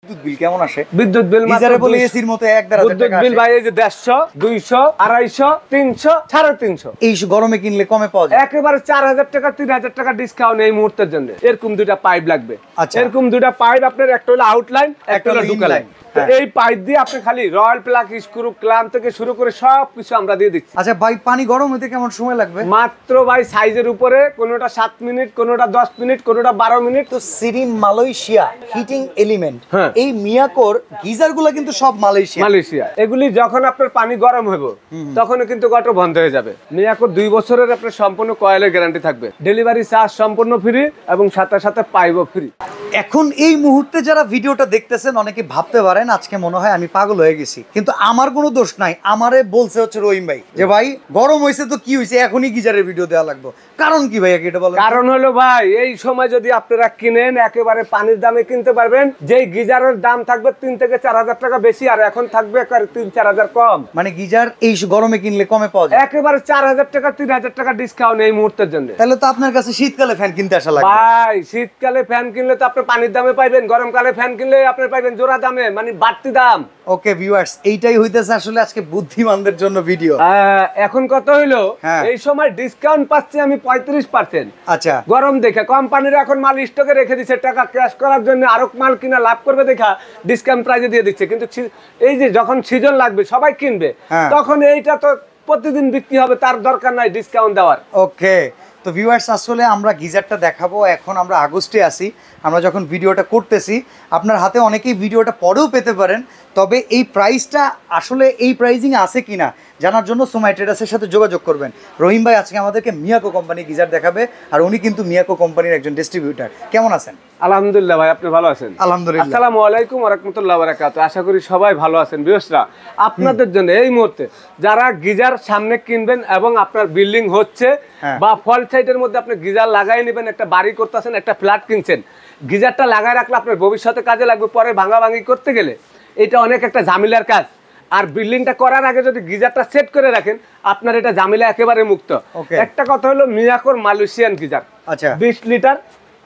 বিদ্যুৎ বিল কেমন আসে? বিদ্যুৎ বিল গিজারে বলে এসির মতো ১,৫০০ বিদ্যুৎ বিল ভাই এই যে ১৫০ ২০০ ২৫০ ৩০০ ৩৫০ এই গরমে কিনলে কমে পাওয়া যায় একেবারে ৪০০০ টাকা ৩০০০ টাকা ডিসকাউন্ট এই মুহূর্তের জন্য। এরকম দুইটা পাইপ লাগবে। এরকম দুইটা পাইপ আপনার, একটা হলো আউটলাইন, একটা হলো ঢুকা লাইন। এই পাইপ দিয়ে আপনি খালি রয়্যাল প্লাগ, স্ক্রু, ক্ল্যাম্প থেকে শুরু করে সবকিছু আমরা দিয়ে দিচ্ছি। আচ্ছা ভাই, পানি গরম হতে কেমন সময় লাগবে? মাত্র ভাই সাইজের উপরে, কোনোটা ৭ মিনিট, কোনোটা ১০ মিনিট, কোনোটা ১২ মিনিট। তো সিরিম মালয়েশিয়া হিটিং এলিমেন্ট, এই মিয়াকোর গিজারগুলো কিন্তু সব মালয়েশিয়া। এগুলি যখন আপনার পানি গরম হবে তখন কিন্তু গটর বন্ধ হয়ে যাবে। মিয়াকোর 2 বছরের আপনার সম্পূর্ণ কয়েলের গ্যারান্টি থাকবে, ডেলিভারি চার্জ সম্পূর্ণ ফ্রি এবং সাথে সাথে পাইপও ফ্রি। এখন এই মুহূর্তে যারা ভিডিওটা দেখতেছেন অনেকে ভাবতে পারেন আজকে মনে হয় আমি পাগল হয়ে গেছি, কিন্তু আমার কোনো দোষ নাই। আমারে বলছে হচ্ছে রহিম ভাই যে ভাই গরম হয়েছে তো কি হয়েছে, এখনই গিজারের ভিডিও দেওয়া লাগবে। কারণ কি ভাই এটা বলেন? কারণ হলো ভাই, এই সময় যদি আপনারা কিনেন একেবারে পানির দামে কিনতে পারবেন। যেই গিজারের দাম থাকবে ৩ থেকে ৪ হাজার টাকা বেশি, আর এখন থাকবে ৩-৪ হাজার কম। মানে গিজার এই গরমে কিনলে কমে পাওয়া যায় একেবারে ৪ হাজার টাকা ৩ হাজার টাকা ডিসকাউন্ট এই মুহূর্তের জন্য। তাহলে তো আপনার কাছে শীতকালে ফ্যান কিনতে আসা লাগবে ভাই। শীতকালে ফ্যান কিনলে তো আপনি পানির দামে পাইবেন, গরমকালে ফ্যান কিনলে আপনি পাইবেন জোড়া দামে, মানে বাড়তি দাম। ওকে ভিউয়ার্স, এইটাই হইতেছে আসলে আজকে বুদ্ধিমানদের জন্য ভিডিও। এখন কত হইলো, এই সময় ডিসকাউন্ট পাচ্ছি আমি 35%। আচ্ছা, গরম দেখে কোম্পানিরা এখন মাল স্টকে রেখে দিচ্ছে, টাকা ক্যাশ করার জন্য, আরো মাল কিনা লাভ করবে দেখা ডিসকাউন্ট প্রাইসে দিয়ে দিচ্ছে। কিন্তু এই যে যখন সিজন লাগবে সবাই কিনবে, তখন এইটা তো প্রতিদিন বিক্রি হবে, তার দরকার নাই ডিসকাউন্ট দেওয়ার। ওকে, তো ভিউয়ার্স আসলে আমরা গিজারটা দেখাবো। এখন আমরা আগস্টে আছি, আমরা যখন ভিডিওটা করতেছি আপনার হাতে অনেকেই ভিডিওটা পরেও পেতে পারেন। তবে এই প্রাইসটা আসলে এই প্রাইজিং আছে কিনা জানার জন্য সোমাই ট্রেডার্সের সাথে যোগাযোগ করবেন। রহিম ভাই আজকে আমাদেরকে মিয়াকো কোম্পানি গিজার দেখাবে, আর উনি কিন্তু মিয়াকো কোম্পানির একজন ডিস্ট্রিবিউটার। কেমন আছেন? আলহামদুলিল্লাহ ভাই, আপনি ভালো আছেন? আলহামদুলিল্লাহ। আসসালামু আলাইকুম ওয়া রাহমাতুল্লাহি ওয়া বারাকাতুহু। আশা করি সবাই ভালো আছেন। ভিউয়ার্সরা, আপনাদের জন্য এই মুহূর্তে যারা গিজার সামনে কিনবেন এবং আপনার বিল্ডিং হচ্ছে বা ফল সাইডের মধ্যে আপনি গিজার লাগাই নেবেন, একটা বাড়ি করতেছেন, একটা ফ্ল্যাট কিনছেন, গিজারটা লাগাই রাখলে আপনার ভবিষ্যতে কাজে লাগবে। পরে ভাঙাভাঙি করতে গেলে এটা অনেক একটা ঝামেলার কাজ। আর বিল্ডিংটা করার আগে যদি গিজারটা সেট করে রাখেন আপনার এটা ঝামেলা একেবারে মুক্ত। একটা কথা হলো মিয়াকোর মালয়েশিয়ান গিজার। আচ্ছা, 20 litre,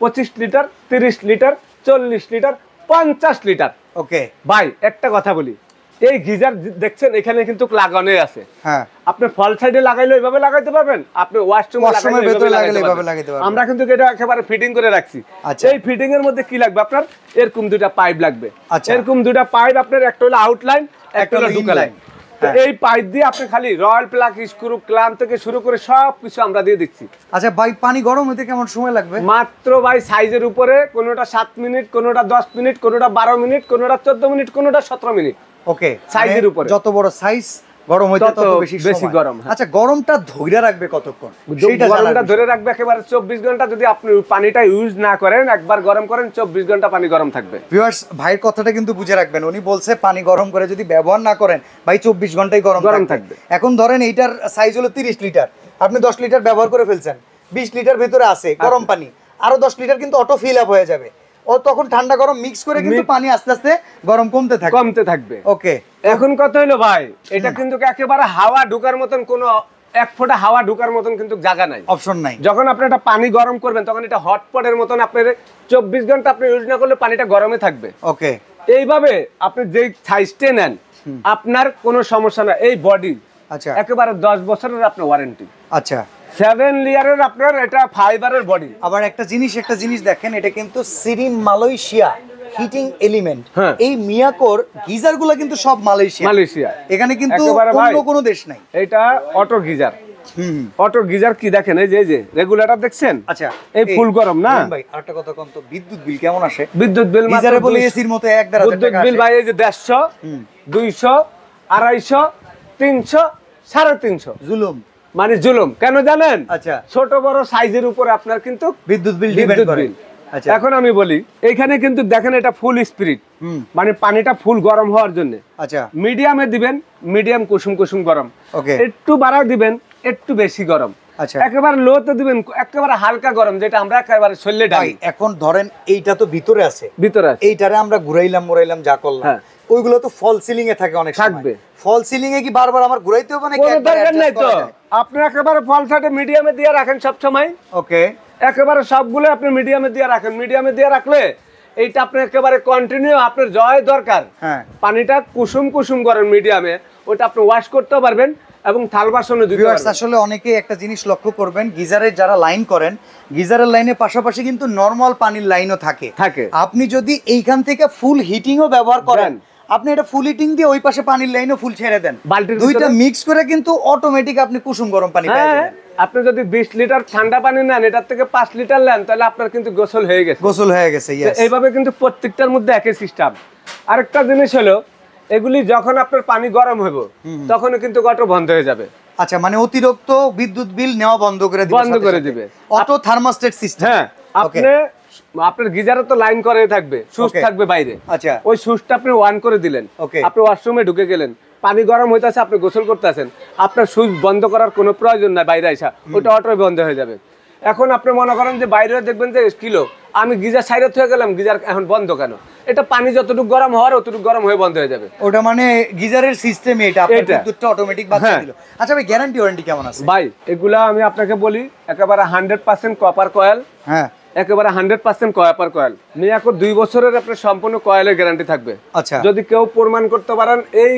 25 litre, 30 litre, 40 litre, 50 litre. Okay ভাই, একটা কথা বলি, এই গিজার দেখছেন এখানে কিন্তু লাগানোই আছে। হ্যাঁ, আপনি ফল সাইডে লাগাইলে এইভাবে লাগাইতে পারবেন, আপনি ওয়াশরুমে ভেতরে লাগাইলে এইভাবে লাগাইতে পারবেন। আমরা কিন্তু এটা একেবারে ফিটিং করে রাখছি। এই ফিটিং এর মধ্যে কি লাগবে আপনার, এরকম দুইটা পাইপ লাগবে। এরকম দুইটা পাইপ আপনার, একটা হলো আউটলাইন, একটা হলো ঢুকা লাইন। এই পাইপ দিয়ে আপনি খালি রয়্যাল প্লাগ, স্ক্রু, ক্ল্যাম্প থেকে শুরু করে সবকিছু আমরা দিয়ে দিচ্ছি। আচ্ছা ভাই, পানি গরম হতে কেমন সময় লাগবে? মাত্র ভাই সাইজের উপরে, কোনোটা ৭ মিনিট, কোনোটা ১০ মিনিট, কোনোটা ১২ মিনিট, কোনোটা ১৪ মিনিট, কোনোটা ১৭ মিনিট। ওকে, সাইজের উপরে যত বড় সাইজ গরম হইতে তত বেশি গরম। আচ্ছা, গরমটা ধরে রাখবে কতক্ষণ? গরমটা ধরে রাখবে একেবারে 24 ঘন্টা। যদি আপনি পানিটা ইউজ না করেন, একবার গরম করেন, 24 ঘন্টা পানি গরম থাকবে। ভিউয়ার্স, ভাইয়ের কথাটা কিন্তু বুঝে রাখবেন। উনি বলছে পানি গরম করে যদি ব্যবহার না করেন ভাই 24 ঘন্টাই গরম থাকবে। এখন ধরেন এইটার সাইজ হলো 30 লিটার, আপনি 10 লিটার ব্যবহার করে ফেলছেন, 20 লিটার ভেতরে আছে গরম পানি, আরো 10 লিটার কিন্তু অটো ফিল আপ হয়ে যাবে। ও তখন ঠান্ডা গরম মিক্স করে কিন্তু পানি আস্তে আস্তে গরম কমতে থাকবে। ওকে, এখন কথা হলো ভাই, এটা কিন্তু একেবারে হাওয়া ঢোকার মতন কোনো এক ফোঁটা হাওয়া ঢোকার মতন কিন্তু জায়গা নাই, অপশন নাই। যখন আপনি এটা পানি গরম করবেন তখন এটা হটপটের মতন আপনার 24 ঘন্টা আপনি ইউজ না করলে পানিটা গরমে থাকবে। ওকে, এইভাবে আপনি যেই সাইজটা নেন আপনার কোনো সমস্যা না। এই বডি আচ্ছা একেবারে 10 বছরের আপনার ওয়ারেন্টি। আচ্ছা, 7 লেয়ারের আপনার এটা ফাইবারের বডি। আবার একটা জিনিস দেখেন, এটা কিন্তু সিরিম মালয়েশিয়া হিটিং এলিমেন্ট। এই মিয়াকোর গিজারগুলো কিন্তু সব মালয়েশিয়া। এখানে কিন্তু অন্য কোনো দেশ নাই। এটা অটো গিজার। অটো গিজার কি দেখেন, এই যে রেগুলেটর দেখছেন? আচ্ছা, এই ফুল গরম না ভাই। আরেকটা কথা কোন তো, বিদ্যুৎ বিল কেমন আসে? বিদ্যুৎ বিল গিজারে বলে এসির মতো ১,৫০০ বিদ্যুৎ বিল ভাই এই যে 150, 200, 250, 300, 350 জুলুম, মানে জুলুম। কেন জানেন? আচ্ছা, ছোট বড় সাইজের উপরে আপনার কিন্তু বিদ্যুৎ বিল ডিপেন্ড করে। আচ্ছা, এখন আমি বলি, এইখানে কিন্তু দেখেন এটা ফুল স্পিরিট, মানে পানিটা ফুল গরম হওয়ার জন্য। আচ্ছা, মিডিয়ামে দিবেন, মিডিয়াম কুসুম গরম। ওকে, একটু বাড়া দিবেন, একটু বেশি গরম। আচ্ছা, একেবারে লোতে দিবেন, একেবারে হালকা গরম, যেটা আমরা একেবারে শরীরে ঢালি। এখন ধরেন এইটা তো ভিতরে আছে, এইটারে আমরা ঘুরাইলাম মোরাইলাম যা করলাম, ওইগুলো তো ফল সিলিং এ থাকে, অনেক থাকবে। ফল সিলিং এ কি বারবার আমার ঘুরাইতে হবে? কোনো দরকার নাই তো, আপনি একেবারে ফল সাইডে মিডিয়ামে দিয়ে রাখেন সব সময়। ওকে, একেবারে সবগুলো আপনি মিডিয়ামে দিয়ে রাখেন। মিডিয়ামে দিয়ে রাখলে এইটা আপনি একেবারে কন্টিনিউ আপনার জয় দরকার, হ্যাঁ পানিটা কুসুম কুসুম করেন মিডিয়ামে, ওটা আপনি ওয়াশ করতে পারবেন এবং থাল বাসনে দিতে ভিউয়ার্স পারবেন। আসলে অনেকেই একটা জিনিস লক্ষ্য করবেন, গিজারের যারা লাইন করেন, গিজারের লাইনের পাশাপাশি কিন্তু নরমাল পানির লাইনও থাকে। আপনি যদি এইখান থেকে ফুল হিটিংও ব্যবহার করেন, আপনি এটা ফুল হিটিং দিয়ে ওই পাশে পানির লাইনও ফুল ছেড়ে দেন, দুইটা মিক্স করে কিন্তু অটোমেটিক আপনি কুসুম গরম পানি পেয়ে যাবেন। আপনি যদি 20 লিটার ঠান্ডা পানি নেন, এটার থেকে 5 লিটার নেন, তাহলে আপনার কিন্তু গোসল হয়ে গেছে। গোসল হয়ে গেছে, ইয়েস। এইভাবে কিন্তু প্রত্যেকটার মধ্যে একই সিস্টেম। আরেকটা জিনিস হলো, এগুলি যখন আপনার পানি গরম হবে তখন কিন্তু গটর বন্ধ হয়ে যাবে। আচ্ছা, মানে অতিরিক্ত বিদ্যুৎ বিল নেওয়া বন্ধ করে দিবে অটো থার্মোস্টেট সিস্টেম। হ্যাঁ, আপনার গিজারে তো লাইন করে থাকবে, সুইচ থাকবে বাইরে। আচ্ছা, ওই সুইচটা আপনি অন করে দিলেন, আপনি ওয়াশরুমে ঢুকে গেলেন, পানি গরম হইতাছে, আপনি গোসল করতেছেন, আপনার সুইচ বন্ধ করার কোনো প্রয়োজন নাই, বাইরে আসা ওটা অটোই বন্ধ হয়ে যাবে। এখন আপনি মনে করেন যে বাইরে দেখবেন যে কিলো আমি গিজার সাইডে থেকে গেলাম, গিজার এখন বন্ধ কেন? এটা পানি যতটুকু গরম হওয়ার অতটুকু গরম হয়ে বন্ধ হয়ে যাবে। ওটা মানে গিজারের সিস্টেম, এটা আপনার বিদ্যুৎটা অটোমেটিক বাঁচিয়ে দিল। আচ্ছা ভাই, গ্যারান্টি ওয়ারেন্টি কেমন আছে? ভাই এগুলা আমি আপনাকে বলি, একেবারে 100% কপার কয়েল, হ্যাঁ একেবারে 100% কপার কয়েল। মিয়াকো 2 বছরের আপনার সম্পূর্ণ কয়েলের গ্যারান্টি থাকবে। আচ্ছা, যদি কেউ প্রমাণ করতে পারেন এই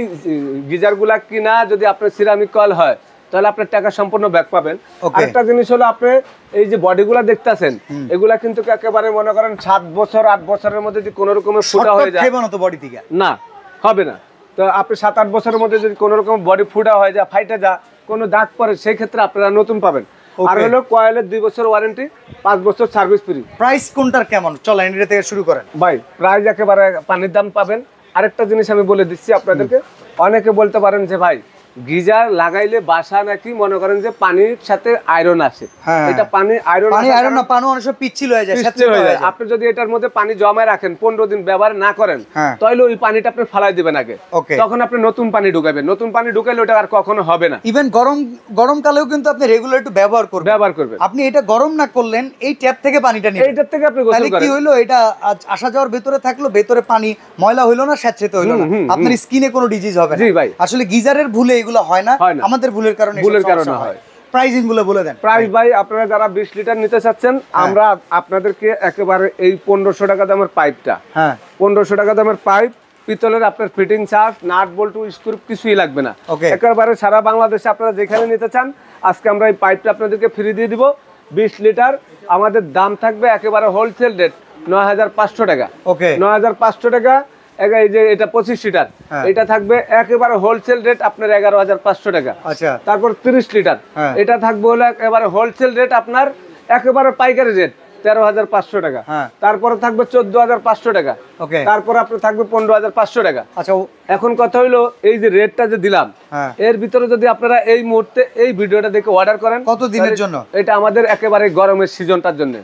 গিজারগুলা কিনা যদি আপনার সিরামিক কয়েল হয়, তাহলে আপনার টাকা সম্পূর্ণ ব্যাক পাবেন। আরেকটা জিনিস হলো, আপনি এই যে বডিগুলা দেখতেছেন, এগুলা কিন্তু একেবারে মনে করেন 7 বছর 8 বছরের মধ্যে যদি কোনো রকমের ফুটা হয়ে যায়, তো বডি থেকে না হবে না। তো আপনি 7-8 বছরের মধ্যে যদি কোনো রকম বডি ফুটা হয়ে যায়, ফাইটে যায়, কোনো দাগ পড়ে, সেই ক্ষেত্রে আপনারা নতুন পাবেন। আর হলো কয়েলের 2 বছর ওয়ারেন্টি, 5 বছর সার্ভিস ফ্রি। প্রাইস কোনটার কেমন? চলেন এটা থেকে শুরু করেন ভাই। প্রাইস একেবারে পানির দাম পাবেন। আরেকটা জিনিস আমি বলে দিচ্ছি আপনাদেরকে, অনেকে বলতে পারেন যে ভাই গিজার লাগাইলে বাসা নাকি মনে করেন যে পানির সাথে আয়রন আসে, এটা পানি আয়রন না, পানি অনেক সময় পিচ্ছিল হয়ে যায়। আপনি যদি এটার মধ্যে পানি জমায় রাখেন, 15 দিন ব্যবহার না করেন, তাহলে ওই পানিটা আপনি ফালাই দিবেন আগে, তখন আপনি নতুন পানি ঢুকাবেন। নতুন পানি ঢুকাইলে ওটা আর কখনো হবে না। ইভেন গরমকালেও কিন্তু আপনি রেগুলার একটু ব্যবহার করবেন। আপনি এটা গরম না করলেন, এই ট্যাপ থেকে পানিটা নিবেন, এইটার থেকে আপনি গোসল করেন। কি হইলো, এটা আসা যাওয়ার ভেতরে থাকলো, ভেতরে পানি ময়লা হইলো না, স্যাঁতসেঁতে হইলো না, আপনার স্কিনে কোনো ডিজিজ হবে না। জি ভাই, আসলে গিজারের ভুলে এগুলো হয় না, আমাদের ভুলের কারণে হয়। প্রাইসিং গুলো বলে দেন। প্রাইস ভাই, আপনারা যারা 20 লিটার নিতে চাচ্ছেন, আমরা আপনাদেরকে একেবারে এই 1500 টাকা দামের পাইপটা, 1500 টাকা দামের পাইপ, পিতলের, আপনার ফিটিং চার্জ, নাট বল্টু, স্ক্রু কিছুই লাগবে না। একেবারে সারা বাংলাদেশে আপনারা যেখানে নিতে চান, আজকে আমরা এই পাইপটা আপনাদেরকে ফ্রি দিয়ে দিব। 20 লিটার আমাদের দাম থাকবে একেবারে হোলসেল রেট 9500 টাকা। 9500 টাকা। এই যে এটা 25 লিটার, এটা থাকবে একেবারে হোলসেল রেট আপনার 11500 টাকা। তারপর 30 লিটার, এটা থাকবে হলো একেবারে হোলসেল রেট আপনার একেবারে পাইকারি রেট 13500 টাকা। তারপরে থাকবে 14500 টাকা। তারপর আপনার থাকবে 15500 টাকা। আচ্ছা, এখন কথা হইলো এই যে রেটটা যে দিলাম, এর ভিতরে যদি আপনারা এই মুহূর্তে এই ভিডিওটা দেখে অর্ডার করেন, কত দিনের জন্য? এটা আমাদের একেবারে গরমের সিজনটার জন্য।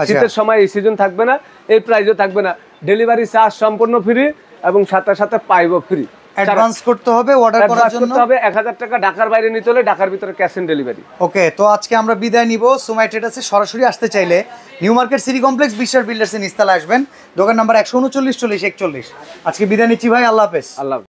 শীতের সময় এই সিজন থাকবে না, এই প্রাইসও থাকবে না। ডেলিভারি চার্জ সম্পূর্ণ ফ্রি এবং সাথে সাথে পাইবো ফ্রি। অ্যাডভান্স করতে হবে অর্ডার করার জন্য, 1000 টাকা। ঢাকার বাইরে নিতে হলে ঢাকার ভিতরে ক্যাশ অন ডেলিভারি। ওকে, তো আজকে আমরা বিদায় নিব। সুমাই ট্রেডার্সে সরাসরি আসতে চাইলে নিউ মার্কেট সিটি কমপ্লেক্স বিশ্বাস বিল্ডার্সের নিচতলায় আসবেন, দোকান নাম্বার 139 40 41। আজকে বিদায় নিচ্ছি ভাই, আল্লাহ হাফেজ। আল্লাহ।